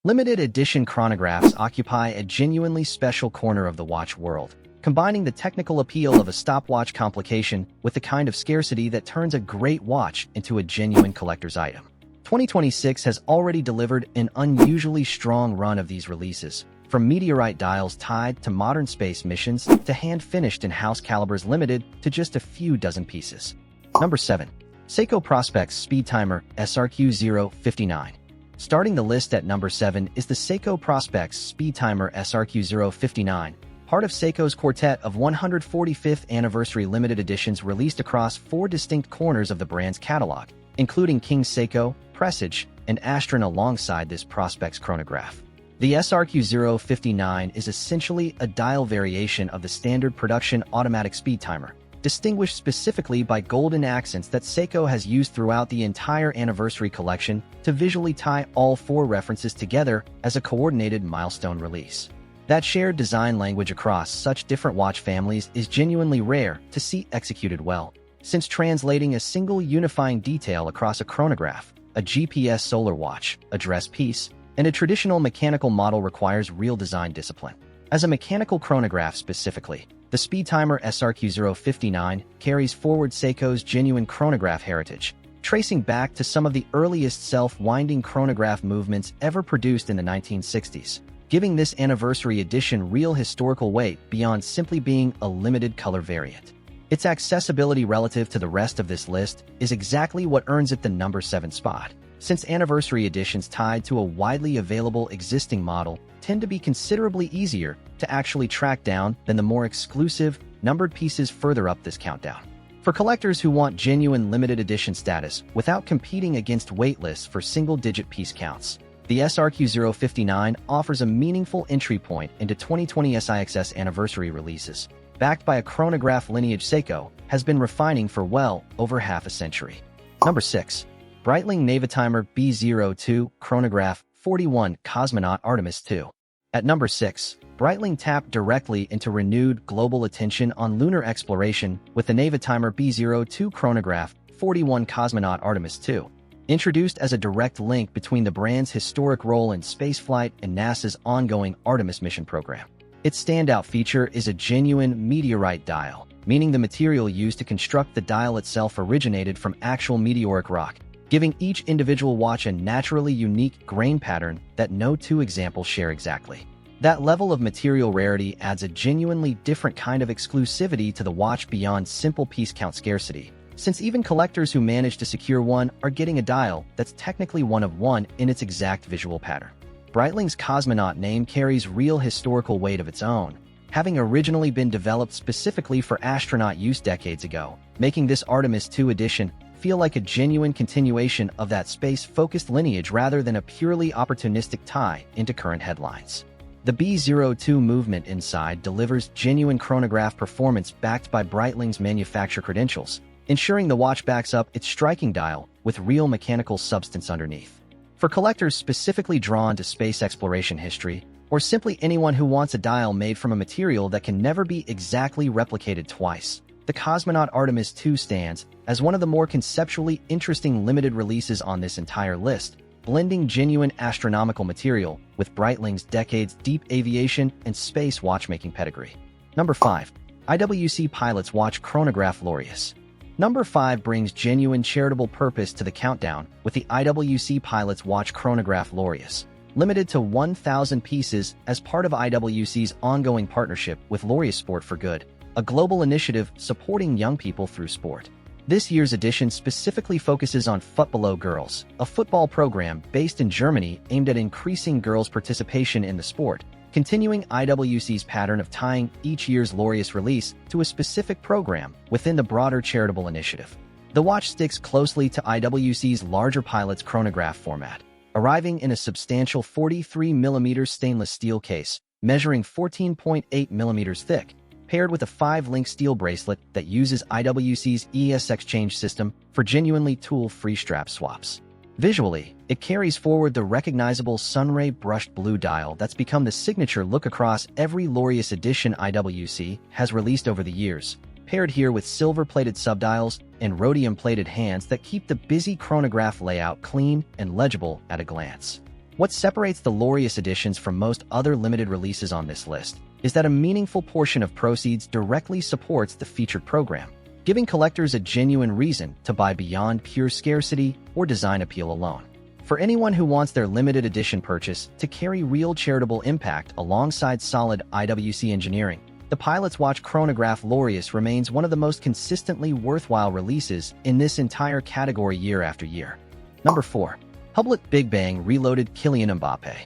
Limited edition chronographs occupy a genuinely special corner of the watch world, combining the technical appeal of a stopwatch complication with the kind of scarcity that turns a great watch into a genuine collector's item. 2026 has already delivered an unusually strong run of these releases, from meteorite dials tied to modern space missions to hand-finished in-house calibers limited to just a few dozen pieces. Number 7. Seiko Prospex Speed Timer SRQ-059. Starting the list at number 7 is the Seiko Prospex Speed Timer SRQ-059, part of Seiko's quartet of 145th anniversary limited editions released across 4 distinct corners of the brand's catalog, including King Seiko, Presage, and Astron alongside this Prospex chronograph. The SRQ-059 is essentially a dial variation of the standard production automatic speed timer, distinguished specifically by golden accents that Seiko has used throughout the entire anniversary collection to visually tie all 4 references together as a coordinated milestone release. That shared design language across such different watch families is genuinely rare to see executed well, since translating a single unifying detail across a chronograph, a GPS solar watch, a dress piece, and a traditional mechanical model requires real design discipline. As a mechanical chronograph specifically, the Speed Timer SRQ-059 carries forward Seiko's genuine chronograph heritage, tracing back to some of the earliest self-winding chronograph movements ever produced in the 1960s, giving this anniversary edition real historical weight beyond simply being a limited color variant. Its accessibility relative to the rest of this list is exactly what earns it the number 7 spot, since anniversary editions tied to a widely available existing model tend to be considerably easier to actually track down than the more exclusive, numbered pieces further up this countdown. For collectors who want genuine limited edition status without competing against waitlists for single-digit piece counts, the SRQ-059 offers a meaningful entry point into 2020 SIXS anniversary releases, backed by a chronograph lineage Seiko has been refining for well over half a century. Number 6. Breitling Navitimer B02 Chronograph 41 Cosmonaut Artemis II. At number 6, Breitling tapped directly into renewed global attention on lunar exploration with the Navitimer B02 Chronograph 41 Cosmonaut Artemis II. Introduced as a direct link between the brand's historic role in spaceflight and NASA's ongoing Artemis mission program. Its standout feature is a genuine meteorite dial, meaning the material used to construct the dial itself originated from actual meteoric rock, giving each individual watch a naturally unique grain pattern that no 2 examples share exactly. That level of material rarity adds a genuinely different kind of exclusivity to the watch beyond simple piece count scarcity, since even collectors who manage to secure one are getting a dial that's technically one of one in its exact visual pattern. Breitling's Cosmonaut name carries real historical weight of its own, having originally been developed specifically for astronaut use decades ago, making this Artemis II edition feel like a genuine continuation of that space-focused lineage rather than a purely opportunistic tie into current headlines. The B02 movement inside delivers genuine chronograph performance backed by Breitling's manufacturer credentials, ensuring the watch backs up its striking dial with real mechanical substance underneath. For collectors specifically drawn to space exploration history, or simply anyone who wants a dial made from a material that can never be exactly replicated twice, the Cosmonaut Artemis II stands as one of the more conceptually interesting limited releases on this entire list, blending genuine astronomical material with Breitling's decades-deep aviation and space watchmaking pedigree. Number 5. IWC Pilot's Watch Chronograph Laureus. Number 5 brings genuine charitable purpose to the countdown with the IWC Pilot's Watch Chronograph Laureus, limited to 1,000 pieces as part of IWC's ongoing partnership with Laureus Sport for Good, a global initiative supporting young people through sport. This year's edition specifically focuses on Footballo Girls, a football program based in Germany aimed at increasing girls' participation in the sport, continuing IWC's pattern of tying each year's Laureus release to a specific program within the broader charitable initiative. The watch sticks closely to IWC's larger Pilot's chronograph format, arriving in a substantial 43mm stainless steel case, measuring 14.8mm thick, paired with a 5-link steel bracelet that uses IWC's ES exchange system for genuinely tool-free strap swaps. Visually, it carries forward the recognizable sunray brushed blue dial that's become the signature look across every Laureus edition IWC has released over the years, paired here with silver-plated subdials and rhodium-plated hands that keep the busy chronograph layout clean and legible at a glance. What separates the Laureus editions from most other limited releases on this list is that a meaningful portion of proceeds directly supports the featured program, giving collectors a genuine reason to buy beyond pure scarcity or design appeal alone. For anyone who wants their limited edition purchase to carry real charitable impact alongside solid IWC engineering, the Pilot's Watch Chronograph Laureus remains one of the most consistently worthwhile releases in this entire category year after year. Number 4. Hublot Big Bang Reloaded Kylian Mbappé.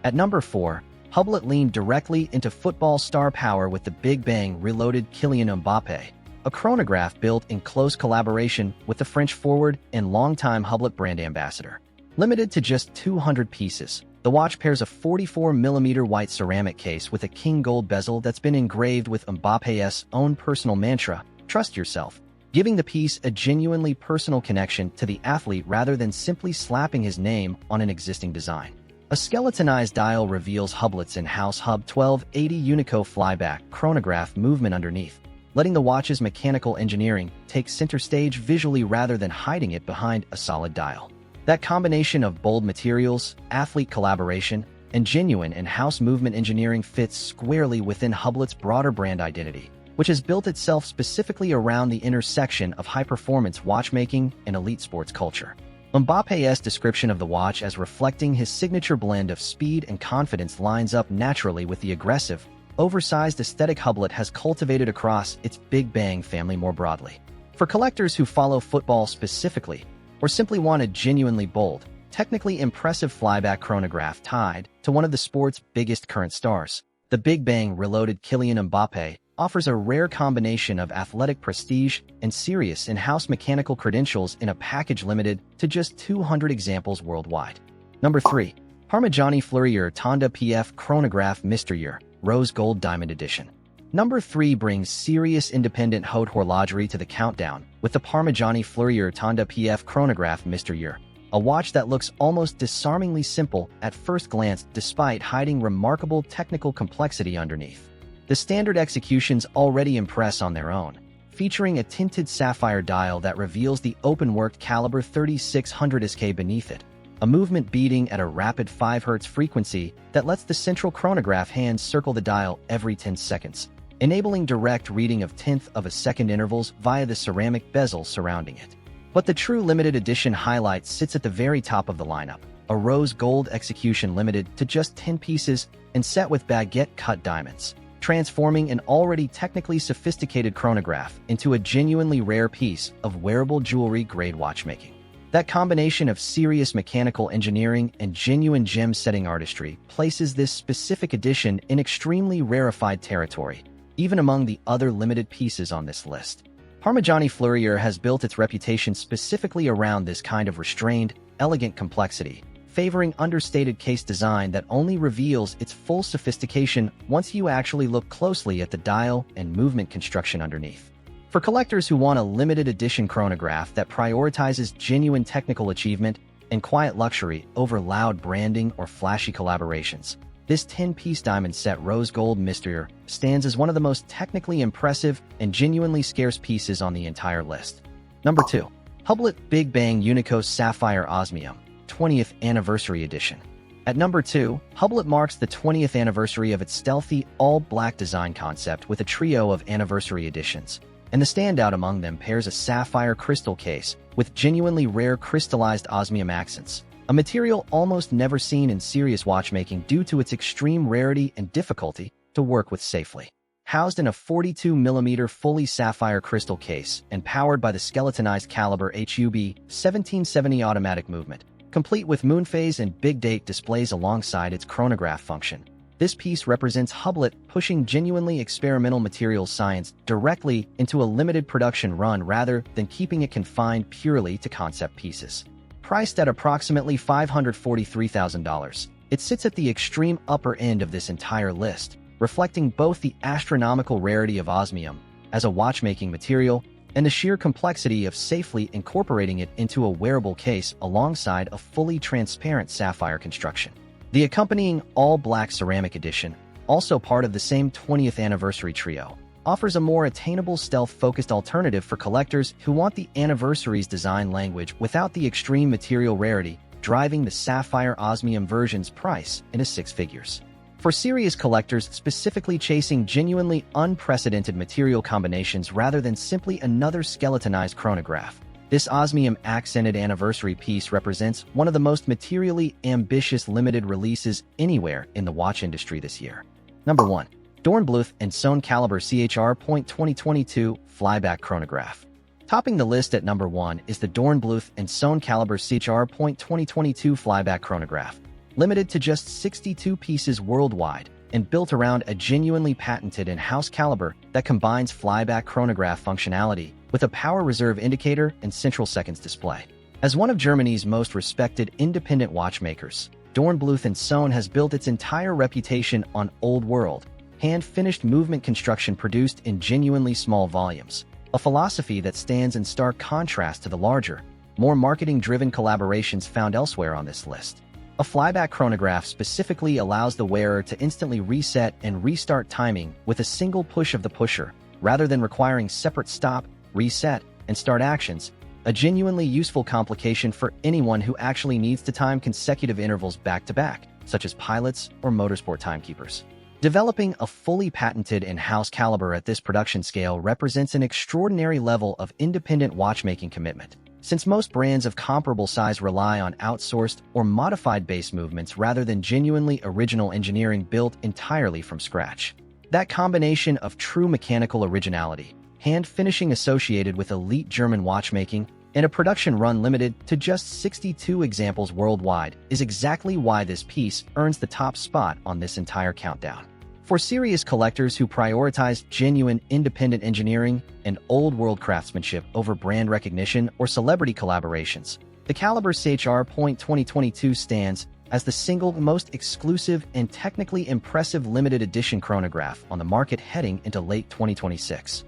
At number 4, Hublot leaned directly into football star power with the Big Bang Reloaded Kylian Mbappé, a chronograph built in close collaboration with the French forward and longtime Hublot brand ambassador. Limited to just 200 pieces, the watch pairs a 44mm white ceramic case with a king gold bezel that's been engraved with Mbappé's own personal mantra, "Trust yourself," giving the piece a genuinely personal connection to the athlete rather than simply slapping his name on an existing design. A skeletonized dial reveals Hublot's in-house Hub 1280 Unico flyback chronograph movement underneath, letting the watch's mechanical engineering take center stage visually rather than hiding it behind a solid dial. That combination of bold materials, athlete collaboration, and genuine in-house movement engineering fits squarely within Hublot's broader brand identity, which has built itself specifically around the intersection of high-performance watchmaking and elite sports culture. Mbappé's description of the watch as reflecting his signature blend of speed and confidence lines up naturally with the aggressive, oversized aesthetic Hublot has cultivated across its Big Bang family more broadly. For collectors who follow football specifically, or simply want a genuinely bold, technically impressive flyback chronograph tied to one of the sport's biggest current stars, the Big Bang Reloaded Kylian Mbappé offers a rare combination of athletic prestige and serious in-house mechanical credentials in a package limited to just 200 examples worldwide. Number 3. Parmigiani Fleurier Tonda PF Chronograph Mr. Year Rose Gold Diamond Edition. Number 3 brings serious independent haute horlogerie to the countdown with the Parmigiani Fleurier Tonda PF Chronograph Mr. Year, a watch that looks almost disarmingly simple at first glance despite hiding remarkable technical complexity underneath. The standard executions already impress on their own, featuring a tinted sapphire dial that reveals the open-worked caliber 3600 SK beneath it, a movement beating at a rapid 5 Hz frequency that lets the central chronograph hand circle the dial every 10 seconds, enabling direct reading of tenth of a second intervals via the ceramic bezel surrounding it. But the true limited edition highlight sits at the very top of the lineup, a rose gold execution limited to just 10 pieces and set with baguette-cut diamonds, transforming an already technically sophisticated chronograph into a genuinely rare piece of wearable jewelry-grade watchmaking. That combination of serious mechanical engineering and genuine gem-setting artistry places this specific edition in extremely rarefied territory, even among the other limited pieces on this list. Parmigiani Fleurier has built its reputation specifically around this kind of restrained, elegant complexity, favoring understated case design that only reveals its full sophistication once you actually look closely at the dial and movement construction underneath. For collectors who want a limited edition chronograph that prioritizes genuine technical achievement and quiet luxury over loud branding or flashy collaborations, this 10-piece diamond set rose gold Mr. Year stands as one of the most technically impressive and genuinely scarce pieces on the entire list. Number 2. Hublot Big Bang Unico Sapphire Osmium 20th Anniversary Edition. At number 2, Hublot marks the 20th anniversary of its stealthy, all-black design concept with a trio of anniversary editions, and the standout among them pairs a sapphire crystal case with genuinely rare crystallized osmium accents, a material almost never seen in serious watchmaking due to its extreme rarity and difficulty to work with safely. Housed in a 42mm fully sapphire crystal case and powered by the skeletonized caliber HUB 1770 automatic movement, complete with moon phase and big date displays alongside its chronograph function, this piece represents Hublot pushing genuinely experimental materials science directly into a limited production run rather than keeping it confined purely to concept pieces. Priced at approximately $543,000, it sits at the extreme upper end of this entire list, reflecting both the astronomical rarity of osmium as a watchmaking material and the sheer complexity of safely incorporating it into a wearable case alongside a fully transparent sapphire construction. The accompanying all-black ceramic edition, also part of the same 20th anniversary trio, offers a more attainable stealth-focused alternative for collectors who want the anniversary's design language without the extreme material rarity driving the sapphire osmium version's price into six figures. For serious collectors specifically chasing genuinely unprecedented material combinations rather than simply another skeletonized chronograph, this osmium-accented anniversary piece represents one of the most materially ambitious limited releases anywhere in the watch industry this year. Number 1. Dornbluth and Sohn Caliber CHR.2022 Flyback Chronograph. Topping the list at number 1 is the Dornbluth and Sohn Caliber CHR.2022 Flyback Chronograph. Limited to just 62 pieces worldwide and built around a genuinely patented in-house caliber that combines flyback chronograph functionality with a power reserve indicator and central seconds display. As one of Germany's most respected independent watchmakers, Dornbluth & Sohn has built its entire reputation on old-world, hand-finished movement construction produced in genuinely small volumes, a philosophy that stands in stark contrast to the larger, more marketing-driven collaborations found elsewhere on this list. A flyback chronograph specifically allows the wearer to instantly reset and restart timing with a single push of the pusher, rather than requiring separate stop, reset, and start actions, a genuinely useful complication for anyone who actually needs to time consecutive intervals back-to-back, such as pilots or motorsport timekeepers. Developing a fully patented in-house caliber at this production scale represents an extraordinary level of independent watchmaking commitment, since most brands of comparable size rely on outsourced or modified base movements rather than genuinely original engineering built entirely from scratch. That combination of true mechanical originality, hand finishing associated with elite German watchmaking, and a production run limited to just 62 examples worldwide is exactly why this piece earns the top spot on this entire countdown. For serious collectors who prioritize genuine independent engineering and old-world craftsmanship over brand recognition or celebrity collaborations, the Caliber CHR.2022 stands as the single most exclusive and technically impressive limited edition chronograph on the market heading into late 2026.